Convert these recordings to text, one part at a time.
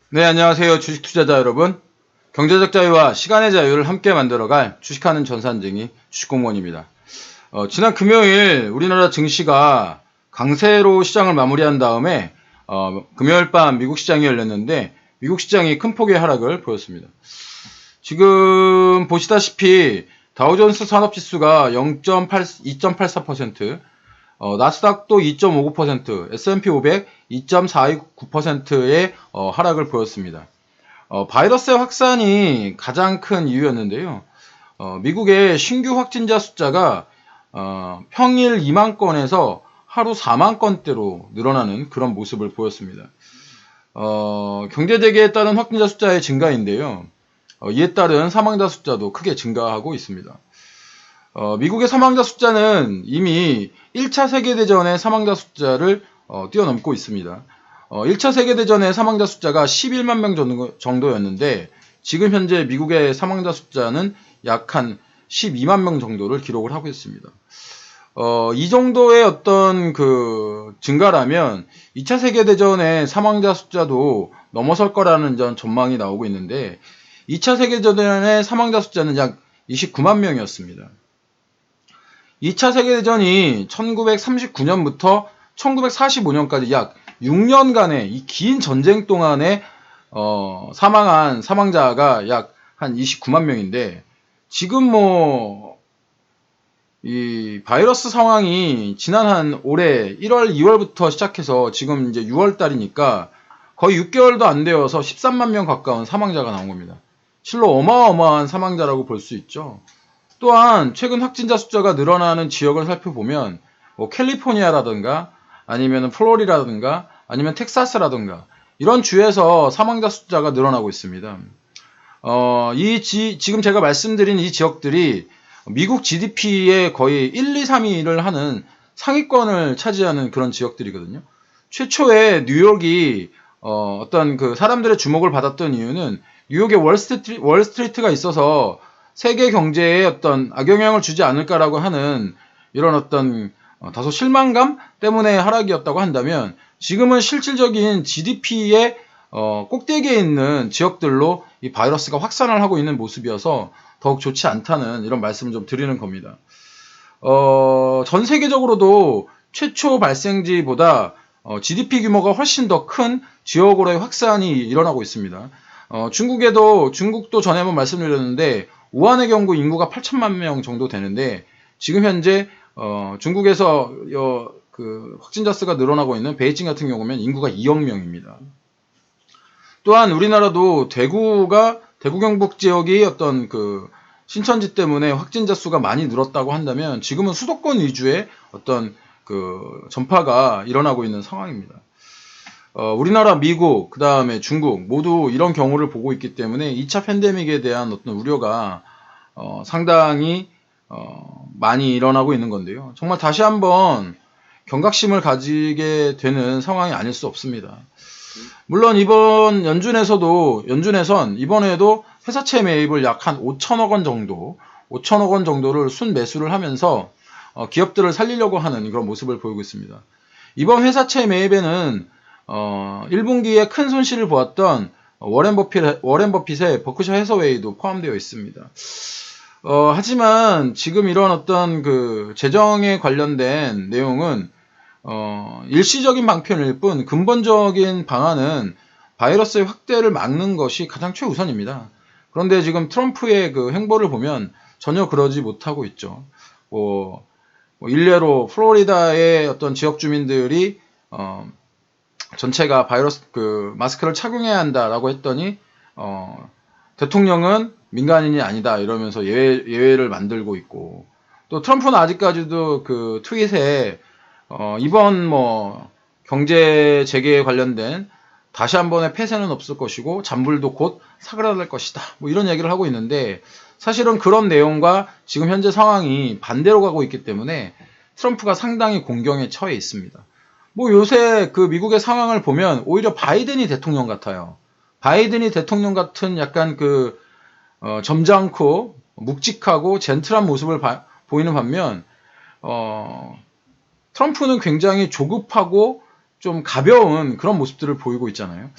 네, 안녕하세요. 주식 투자자 여러분. 경제적 자유와 시간의 자유를 함께 만들어갈 주식하는 전산쟁이 주식공무원입니다. 지난 금요일 우리나라 증시가 강세로 시장을 마무리한 다음에 금요일 밤 미국 시장이 열렸는데 미국 시장이 큰 폭의 하락을 보였습니다. 지금 보시다시피 다우존스 산업지수가 2.84%, 나스닥도 2.59%, S&P 500 2.429%의 하락을 보였습니다. 바이러스의 확산이 가장 큰 이유였는데요. 미국의 신규 확진자 숫자가 평일 2만 건에서 하루 4만 건대로 늘어나는 그런 모습을 보였습니다. 경제재개에 따른 확진자 숫자의 증가인데요. 이에 따른 사망자 숫자도 크게 증가하고 있습니다. 미국의 사망자 숫자는 이미 1차 세계대전의 사망자 숫자를 뛰어넘고 있습니다. 1차 세계대전의 사망자 숫자가 11만 명 정도였는데 지금 현재 미국의 사망자 숫자는 약 한 12만 명 정도를 기록을 하고 있습니다. 이 정도의 어떤 그 증가라면 2차 세계대전의 사망자 숫자도 넘어설 거라는 전망이 나오고 있는데 2차 세계대전의 사망자 숫자는 약 29만 명이었습니다. 2차 세계대전이 1939년부터 1945년까지 약 6년간의 이 긴 전쟁 동안에 사망한 사망자가 약 한 29만 명인데 지금 이 바이러스 상황이 지난 한 올해 1월, 2월부터 시작해서 지금 이제 6월 달이니까 거의 6개월도 안 되어서 13만 명 가까운 사망자가 나온 겁니다. 실로 어마어마한 사망자라고 볼 수 있죠. 또한 최근 확진자 숫자가 늘어나는 지역을 살펴보면 캘리포니아라든가 아니면 플로리다라든가 아니면 텍사스라든가 이런 주에서 사망자 숫자가 늘어나고 있습니다. 지금 제가 말씀드린 이 지역들이 미국 GDP의 거의 1, 2, 3위를 하는 상위권을 차지하는 그런 지역들이거든요. 최초에 뉴욕이 어떤 그 사람들의 주목을 받았던 이유는 뉴욕에 월스트리트가 있어서 세계 경제에 어떤 악영향을 주지 않을까라고 하는 이런 어떤 다소 실망감 때문에 하락이었다고 한다면 지금은 실질적인 GDP의 꼭대기에 있는 지역들로 이 바이러스가 확산을 하고 있는 모습이어서 더욱 좋지 않다는 이런 말씀을 좀 드리는 겁니다. 전 세계적으로도 최초 발생지보다 GDP 규모가 훨씬 더 큰 지역으로의 확산이 일어나고 있습니다. 중국도 전에 한번 말씀드렸는데 우한의 경우 인구가 8천만 명 정도 되는데 지금 현재 중국에서 그 확진자 수가 늘어나고 있는 베이징 같은 경우면 인구가 2억 명입니다. 또한 우리나라도 대구 경북 지역이 어떤 그 신천지 때문에 확진자 수가 많이 늘었다고 한다면 지금은 수도권 위주의 어떤 그 전파가 일어나고 있는 상황입니다. 우리나라, 미국, 그 다음에 중국 모두 이런 경우를 보고 있기 때문에 2차 팬데믹에 대한 어떤 우려가 상당히 많이 일어나고 있는 건데요. 정말 다시 한번 경각심을 가지게 되는 상황이 아닐 수 없습니다. 물론 이번 연준에선 이번에도 회사채 매입을 약 한 5천억 원 정도를 순매수를 하면서 기업들을 살리려고 하는 그런 모습을 보이고 있습니다. 이번 회사채 매입에는 1분기에 큰 손실을 보았던 워렌 버핏의 버크셔 해서웨이도 포함되어 있습니다. 하지만 지금 이런 어떤 그 재정에 관련된 내용은 일시적인 방편일 뿐 근본적인 방안은 바이러스의 확대를 막는 것이 가장 최우선입니다. 그런데 지금 트럼프의 그 행보를 보면 전혀 그러지 못하고 있죠. 일례로 플로리다의 어떤 지역 주민들이 전체가 마스크를 착용해야 한다라고 했더니 대통령은 민간인이 아니다 이러면서 예외를 만들고 있고 또 트럼프는 아직까지도 그 트윗에 이번 경제 재개에 관련된 다시 한 번의 폐쇄는 없을 것이고 잔불도 곧 사그라들 것이다 이런 얘기를 하고 있는데 사실은 그런 내용과 지금 현재 상황이 반대로 가고 있기 때문에 트럼프가 상당히 공경에 처해 있습니다. 요새 그 미국의 상황을 보면 오히려 바이든이 대통령 같아요. 바이든이 대통령 같은 약간 그 점잖고 묵직하고 젠틀한 모습을 보이는 반면 트럼프는 굉장히 조급하고 좀 가벼운 그런 모습들을 보이고 있잖아요.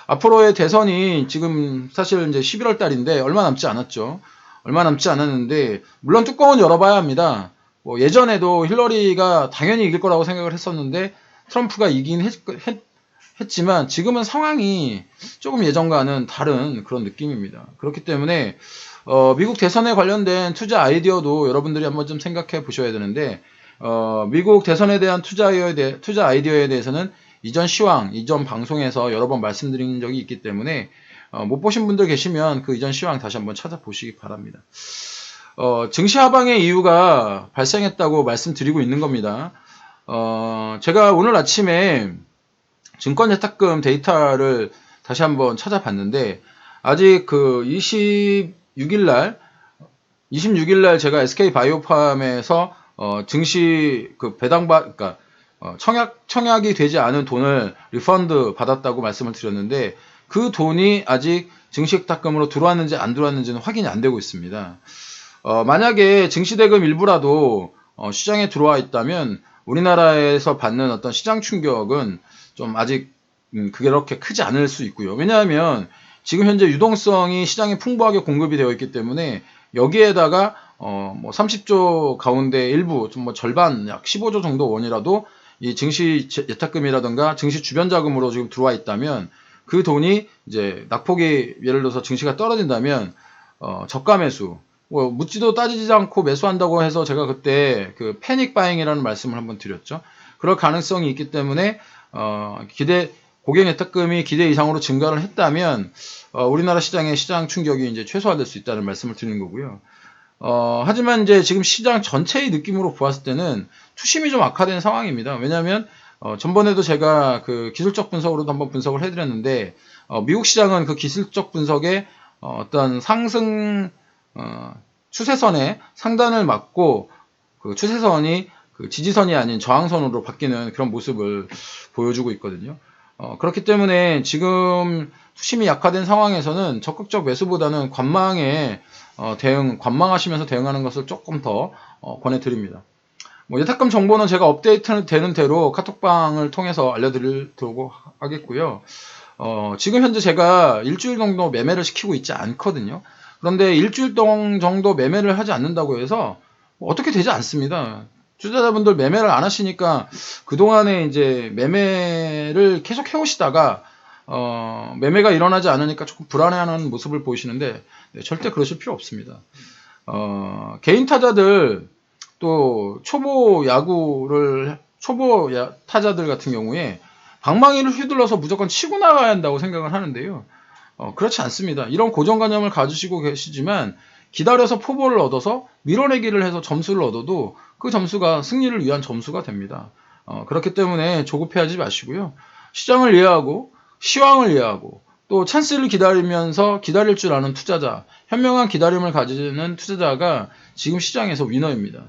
앞으로의 대선이 지금 사실 이제 11월 달인데 얼마 남지 않았죠. 얼마 남지 않았는데 물론 뚜껑은 열어봐야 합니다. 뭐 예전에도 힐러리가 당연히 이길 거라고 생각을 했었는데 트럼프가 이긴 했지만 지금은 상황이 조금 예전과는 다른 그런 느낌입니다. 그렇기 때문에 미국 대선에 관련된 투자 아이디어도 여러분들이 한번 좀 생각해 보셔야 되는데 미국 대선에 대한 투자 아이디어에 대해서는 이전 시황, 이전 방송에서 여러 번 말씀드린 적이 있기 때문에 못 보신 분들 계시면 그 이전 시황 다시 한번 찾아보시기 바랍니다. 증시 하방의 이유가 발생했다고 말씀드리고 있는 겁니다. 제가 오늘 아침에 증권예탁금 데이터를 다시 한번 찾아봤는데 아직 그 26일 날 제가 SK바이오팜에서 증시 그 그러니까 청약이 되지 않은 돈을 리펀드 받았다고 말씀을 드렸는데 그 돈이 아직 증시예탁금으로 들어왔는지 안 들어왔는지는 확인이 안 되고 있습니다. 만약에 증시대금 일부라도 시장에 들어와 있다면 우리나라에서 받는 어떤 시장 충격은 좀 아직 그렇게 크지 않을 수 있고요. 왜냐하면 지금 현재 유동성이 시장에 풍부하게 공급이 되어 있기 때문에 여기에다가 뭐 30조 가운데 일부 좀 뭐 절반 약 15조 정도 원이라도 이 증시 예탁금이라든가 증시 주변 자금으로 지금 들어와 있다면 그 돈이 이제 낙폭이 예를 들어서 증시가 떨어진다면 저가 매수 뭐 묻지도 따지지 않고 매수한다고 해서 제가 그때 그 패닉 바잉이라는 말씀을 한번 드렸죠. 그럴 가능성이 있기 때문에 고객 예탁금이 기대 이상으로 증가를 했다면 우리나라 시장의 시장 충격이 이제 최소화될 수 있다는 말씀을 드리는 거고요. 하지만 이제 지금 시장 전체의 느낌으로 보았을 때는 투심이 좀 악화된 상황입니다. 왜냐하면 전번에도 제가 그 기술적 분석으로도 한번 분석을 해드렸는데 미국 시장은 그 기술적 분석에 어떤 상승 추세선의 상단을 맞고 그 추세선이 그 지지선이 아닌 저항선으로 바뀌는 그런 모습을 보여주고 있거든요. 그렇기 때문에 지금 투심이 약화된 상황에서는 적극적 매수보다는 관망하시면서 대응하는 것을 조금 더 권해드립니다. 뭐 예탁금 정보는 제가 업데이트 되는 대로 카톡방을 통해서 알려드리도록 하겠고요. 지금 현재 제가 일주일 정도 매매를 시키고 있지 않거든요. 그런데 일주일 정도 매매를 하지 않는다고 해서 어떻게 되지 않습니다. 투자자분들 매매를 안 하시니까 그동안에 이제 매매를 계속 해오시다가 매매가 일어나지 않으니까 조금 불안해하는 모습을 보이시는데 절대 그러실 필요 없습니다. 개인 타자들 또 초보 타자들 같은 경우에 방망이를 휘둘러서 무조건 치고 나가야 한다고 생각을 하는데요. 그렇지 않습니다. 이런 고정관념을 가지시고 계시지만 기다려서 포볼을 얻어서 밀어내기를 해서 점수를 얻어도 그 점수가 승리를 위한 점수가 됩니다. 그렇기 때문에 조급해하지 마시고요. 시장을 이해하고 시황을 이해하고 또 찬스를 기다리면서 기다릴 줄 아는 투자자, 현명한 기다림을 가지는 투자자가 지금 시장에서 위너입니다.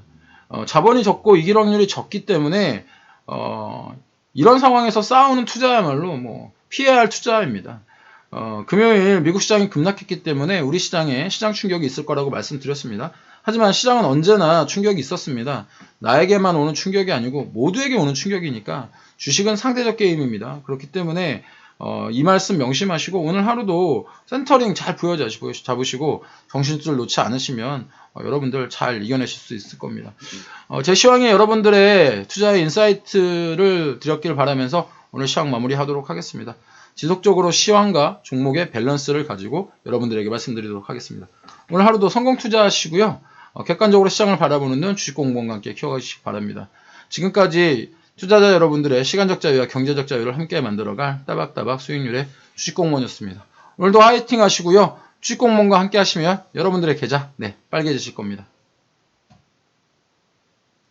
자본이 적고 이길 확률이 적기 때문에 이런 상황에서 싸우는 투자야말로 뭐 피해야 할 투자입니다. 금요일 미국 시장이 급락했기 때문에 우리 시장에 시장 충격이 있을 거라고 말씀드렸습니다. 하지만 시장은 언제나 충격이 있었습니다. 나에게만 오는 충격이 아니고 모두에게 오는 충격이니까 주식은 상대적 게임입니다. 그렇기 때문에 이 말씀 명심하시고 오늘 하루도 센터링 잘 잡으시고 정신줄 놓지 않으시면 여러분들 잘 이겨내실 수 있을 겁니다. 제 시황에 여러분들의 투자의 인사이트를 드렸길 바라면서 오늘 시황 마무리하도록 하겠습니다. 지속적으로 시황과 종목의 밸런스를 가지고 여러분들에게 말씀드리도록 하겠습니다. 오늘 하루도 성공 투자하시고요. 객관적으로 시장을 바라보는 눈 주식공부원과 함께 키워가시기 바랍니다. 지금까지 투자자 여러분들의 시간적 자유와 경제적 자유를 함께 만들어갈 따박따박 수익률의 주식공무원이었습니다. 오늘도 화이팅 하시고요. 주식공무원과 함께 하시면 여러분들의 계좌 빨개지실 겁니다.